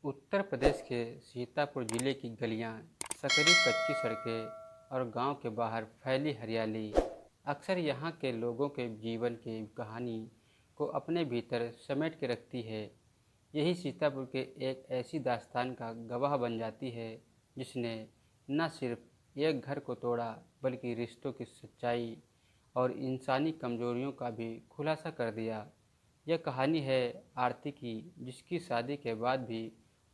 उत्तर प्रदेश के सीतापुर जिले की गलियां, सकरी कच्ची सड़कें और गांव के बाहर फैली हरियाली अक्सर यहां के लोगों के जीवन की कहानी को अपने भीतर समेट के रखती है। यही सीतापुर के एक ऐसी दास्तान का गवाह बन जाती है जिसने न सिर्फ एक घर को तोड़ा बल्कि रिश्तों की सच्चाई और इंसानी कमजोरियों का भी खुलासा कर दिया। यह कहानी है आरती की, जिसकी शादी के बाद भी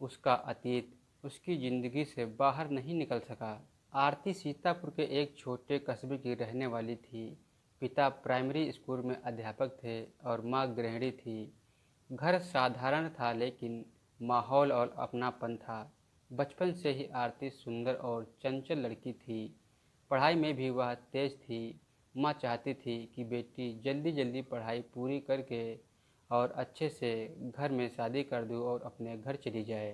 उसका अतीत उसकी ज़िंदगी से बाहर नहीं निकल सका। आरती सीतापुर के एक छोटे कस्बे की रहने वाली थी। पिता प्राइमरी स्कूल में अध्यापक थे और माँ गृहिणी थी। घर साधारण था लेकिन माहौल और अपनापन था। बचपन से ही आरती सुंदर और चंचल लड़की थी। पढ़ाई में भी वह तेज थी। माँ चाहती थी कि बेटी जल्दी जल्दी पढ़ाई पूरी करके और अच्छे से घर में शादी कर दूँ और अपने घर चली जाए।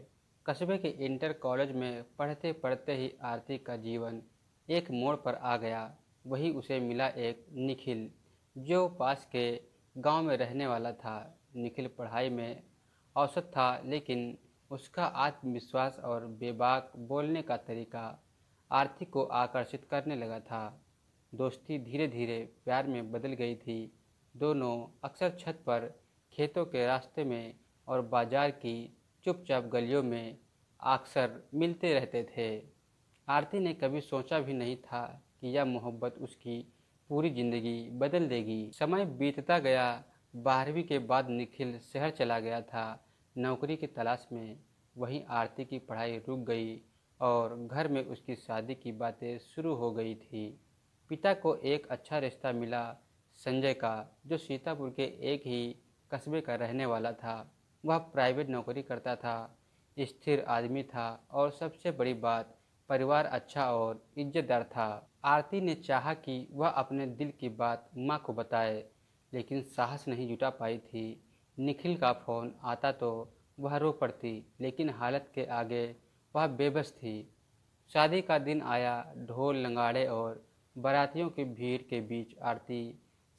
कस्बे के इंटर कॉलेज में पढ़ते पढ़ते ही आरती का जीवन एक मोड़ पर आ गया। वही उसे मिला एक निखिल, जो पास के गांव में रहने वाला था। निखिल पढ़ाई में औसत था लेकिन उसका आत्मविश्वास और बेबाक बोलने का तरीका आरती को आकर्षित करने लगा था। दोस्ती धीरे धीरे प्यार में बदल गई थी। दोनों अक्सर छत पर, खेतों के रास्ते में और बाजार की चुपचाप गलियों में अक्सर मिलते रहते थे। आरती ने कभी सोचा भी नहीं था कि यह मोहब्बत उसकी पूरी ज़िंदगी बदल देगी। समय बीतता गया। 12वीं के बाद निखिल शहर चला गया था नौकरी की तलाश में। वहीं आरती की पढ़ाई रुक गई और घर में उसकी शादी की बातें शुरू हो गई थी। पिता को एक अच्छा रिश्ता मिला, संजय का, जो सीतापुर के एक ही कस्बे का रहने वाला था। वह प्राइवेट नौकरी करता था, स्थिर आदमी था और सबसे बड़ी बात, परिवार अच्छा और इज्जतदार था। आरती ने चाहा कि वह अपने दिल की बात माँ को बताए, लेकिन साहस नहीं जुटा पाई थी। निखिल का फ़ोन आता तो वह रो पड़ती, लेकिन हालत के आगे वह बेबस थी। शादी का दिन आया। ढोल नगाड़े और बारातियों की भीड़ के बीच आरती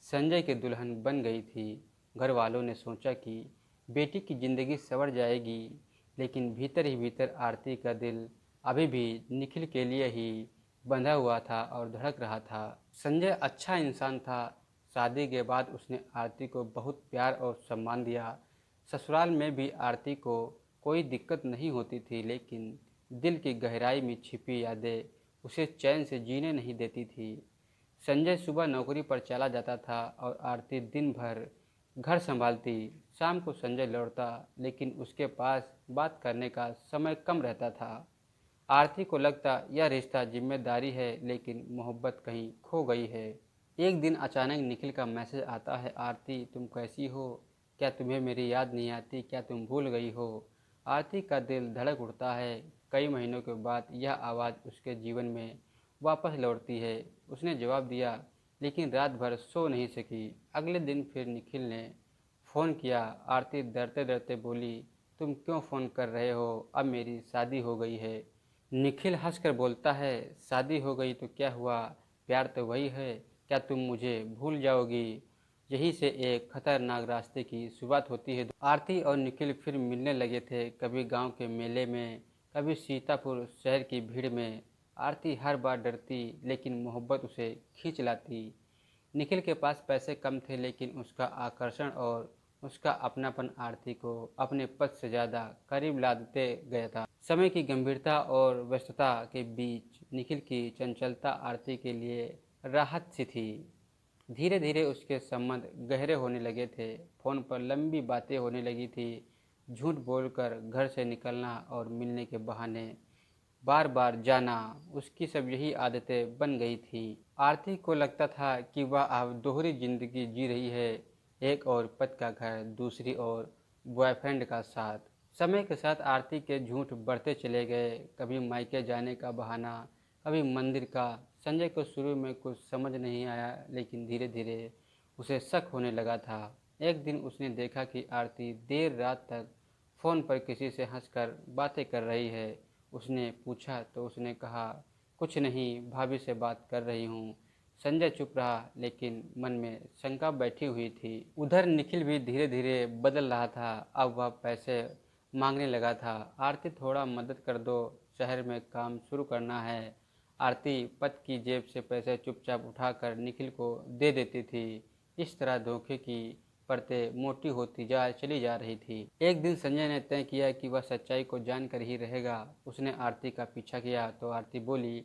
संजय की दुल्हन बन गई थी। घर वालों ने सोचा कि बेटी की ज़िंदगी संवर जाएगी, लेकिन भीतर ही भीतर आरती का दिल अभी भी निखिल के लिए ही बंधा हुआ था और धड़क रहा था। संजय अच्छा इंसान था। शादी के बाद उसने आरती को बहुत प्यार और सम्मान दिया। ससुराल में भी आरती को कोई दिक्कत नहीं होती थी, लेकिन दिल की गहराई में छिपी यादें उसे चैन से जीने नहीं देती थी। संजय सुबह नौकरी पर चला जाता था और आरती दिन भर घर संभालती। शाम को संजय लौटता, लेकिन उसके पास बात करने का समय कम रहता था। आरती को लगता यह रिश्ता जिम्मेदारी है, लेकिन मोहब्बत कहीं खो गई है। एक दिन अचानक निखिल का मैसेज आता है, आरती तुम कैसी हो? क्या तुम्हें मेरी याद नहीं आती? क्या तुम भूल गई हो? आरती का दिल धड़क उठता है। कई महीनों के बाद यह आवाज़ उसके जीवन में वापस लौटती है। उसने जवाब दिया, लेकिन रात भर सो नहीं सकी। अगले दिन फिर निखिल ने फ़ोन किया। आरती डरते डरते बोली, तुम क्यों फ़ोन कर रहे हो? अब मेरी शादी हो गई है। निखिल हंसकर बोलता है, शादी हो गई तो क्या हुआ? प्यार तो वही है। क्या तुम मुझे भूल जाओगी? यहीं से एक खतरनाक रास्ते की शुरुआत होती है। आरती और निखिल फिर मिलने लगे थे, कभी गांव के मेले में, कभी सीतापुर शहर की भीड़ में। आरती हर बार डरती, लेकिन मोहब्बत उसे खींच लाती। निखिल के पास पैसे कम थे, लेकिन उसका आकर्षण और उसका अपनापन आरती को अपने पद से ज़्यादा करीब ला देते गया था। समय की गंभीरता और व्यस्तता के बीच निखिल की चंचलता आरती के लिए राहत सी थी। धीरे धीरे उसके संबंध गहरे होने लगे थे। फ़ोन पर लंबी बातें होने लगी थी। झूठ बोलकर घर से निकलना और मिलने के बहाने बार बार जाना, उसकी सब यही आदतें बन गई थी। आरती को लगता था कि वह अब दोहरी जिंदगी जी रही है, एक और पति का घर, दूसरी ओर बॉयफ्रेंड का साथ। समय के साथ आरती के झूठ बढ़ते चले गए, कभी मायके जाने का बहाना, कभी मंदिर का। संजय को शुरू में कुछ समझ नहीं आया, लेकिन धीरे धीरे उसे शक होने लगा था। एक दिन उसने देखा कि आरती देर रात तक फ़ोन पर किसी से हंसकर बातें कर रही है। उसने पूछा तो उसने कहा, कुछ नहीं, भाभी से बात कर रही हूँ। संजय चुप रहा, लेकिन मन में शंका बैठी हुई थी। उधर निखिल भी धीरे धीरे बदल रहा था। अब वह पैसे मांगने लगा था। आरती, थोड़ा मदद कर दो, शहर में काम शुरू करना है। आरती पति की जेब से पैसे चुपचाप उठाकर निखिल को दे देती थी। इस तरह धोखे की परतें मोटी होती चली जा रही थी। एक दिन संजय ने तय किया कि वह सच्चाई को जानकर ही रहेगा। उसने आरती का पीछा किया तो आरती बोली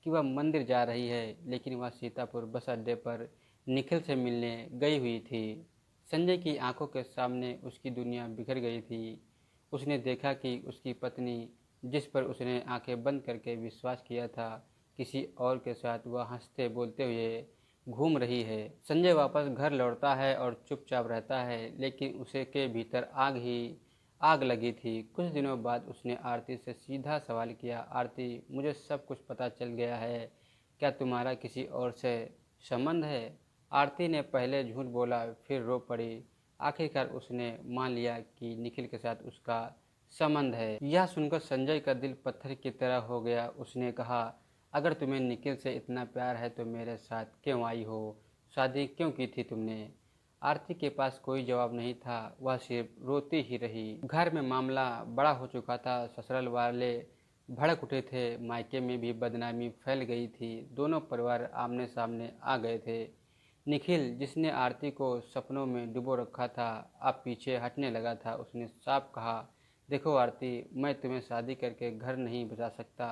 कि वह मंदिर जा रही है, लेकिन वह सीतापुर बस अड्डे पर निखिल से मिलने गई हुई थी। संजय की आंखों के सामने उसकी दुनिया बिखर गई थी। उसने देखा कि उसकी पत्नी, जिस पर उसने आंखें बंद करके विश्वास किया था, किसी और के साथ वह हंसते बोलते हुए घूम रही है। संजय वापस घर लौटता है और चुपचाप रहता है, लेकिन उसे के भीतर आग लगी थी। कुछ दिनों बाद उसने आरती से सीधा सवाल किया, आरती, मुझे सब कुछ पता चल गया है, क्या तुम्हारा किसी और से संबंध है? आरती ने पहले झूठ बोला, फिर रो पड़ी। आखिरकार उसने मान लिया कि निखिल के साथ उसका संबंध है। यह सुनकर संजय का दिल पत्थर की तरह हो गया। उसने कहा, अगर तुम्हें निखिल से इतना प्यार है तो मेरे साथ क्यों आई हो? शादी क्यों की थी तुमने? आरती के पास कोई जवाब नहीं था। वह सिर्फ रोती ही रही। घर में मामला बड़ा हो चुका था। ससुराल वाले भड़क उठे थे। मायके में भी बदनामी फैल गई थी। दोनों परिवार आमने सामने आ गए थे। निखिल, जिसने आरती को सपनों में डुबो रखा था, अब पीछे हटने लगा था। उसने साफ कहा, देखो आरती, मैं तुम्हें शादी करके घर नहीं बचा सकता,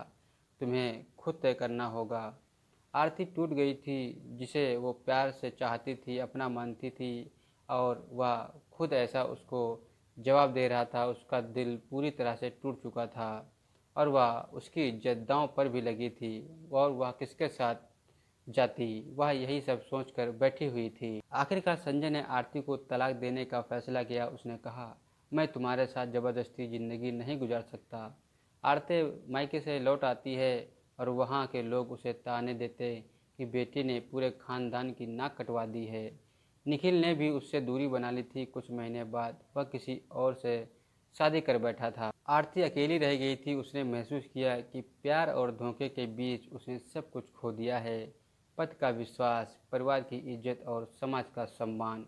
तुम्हें खुद तय करना होगा। आरती टूट गई थी। जिसे वो प्यार से चाहती थी, अपना मानती थी, और वह खुद ऐसा उसको जवाब दे रहा था। उसका दिल पूरी तरह से टूट चुका था और वह उसकी इज्जत दांव पर भी लगी थी। और वह किसके साथ जाती, वह यही सब सोचकर बैठी हुई थी। आखिरकार संजय ने आरती को तलाक देने का फैसला किया। उसने कहा, मैं तुम्हारे साथ ज़बरदस्ती ज़िंदगी नहीं गुजार सकता। आरती मायके से लौट आती है और वहाँ के लोग उसे ताने देते कि बेटी ने पूरे खानदान की नाक कटवा दी है। निखिल ने भी उससे दूरी बना ली थी। कुछ महीने बाद वह किसी और से शादी कर बैठा था। आरती अकेली रह गई थी। उसने महसूस किया कि प्यार और धोखे के बीच उसने सब कुछ खो दिया है। पति का विश्वास, परिवार की इज्जत और समाज का सम्मान।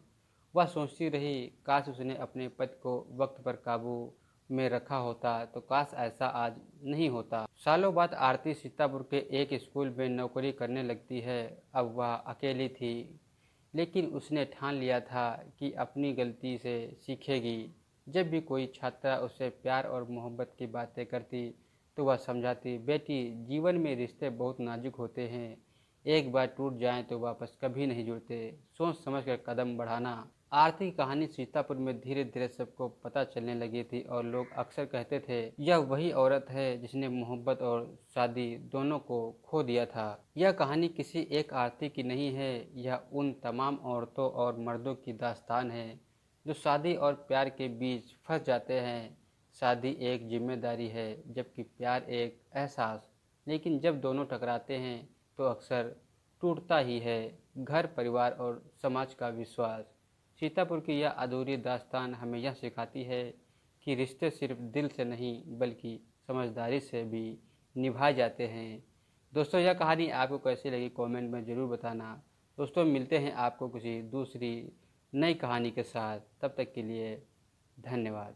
वह सोचती रही, काश उसने अपने पति को वक्त पर काबू में रखा होता, तो काश ऐसा आज नहीं होता। सालों बाद आरती सीतापुर के एक स्कूल में नौकरी करने लगती है। अब वह अकेली थी, लेकिन उसने ठान लिया था कि अपनी गलती से सीखेगी। जब भी कोई छात्रा उससे प्यार और मोहब्बत की बातें करती तो वह समझाती, बेटी, जीवन में रिश्ते बहुत नाजुक होते हैं, एक बार टूट जाएं तो वापस कभी नहीं जुड़ते, सोच समझ कर कदम बढ़ाना। आरती की कहानी सीतापुर में धीरे धीरे सबको पता चलने लगी थी और लोग अक्सर कहते थे, यह वही औरत है जिसने मोहब्बत और शादी दोनों को खो दिया था। यह कहानी किसी एक आरती की नहीं है, यह उन तमाम औरतों और मर्दों की दास्तान है जो शादी और प्यार के बीच फंस जाते हैं। शादी एक जिम्मेदारी है, जबकि प्यार एक एहसास। लेकिन जब दोनों टकराते हैं तो अक्सर टूटता ही है घर, परिवार और समाज का विश्वास। सीतापुर की यह अधूरी दास्तान हमें यह सिखाती है कि रिश्ते सिर्फ दिल से नहीं बल्कि समझदारी से भी निभाए जाते हैं। दोस्तों, यह कहानी आपको कैसी लगी कमेंट में ज़रूर बताना। दोस्तों, मिलते हैं आपको किसी दूसरी नई कहानी के साथ। तब तक के लिए धन्यवाद।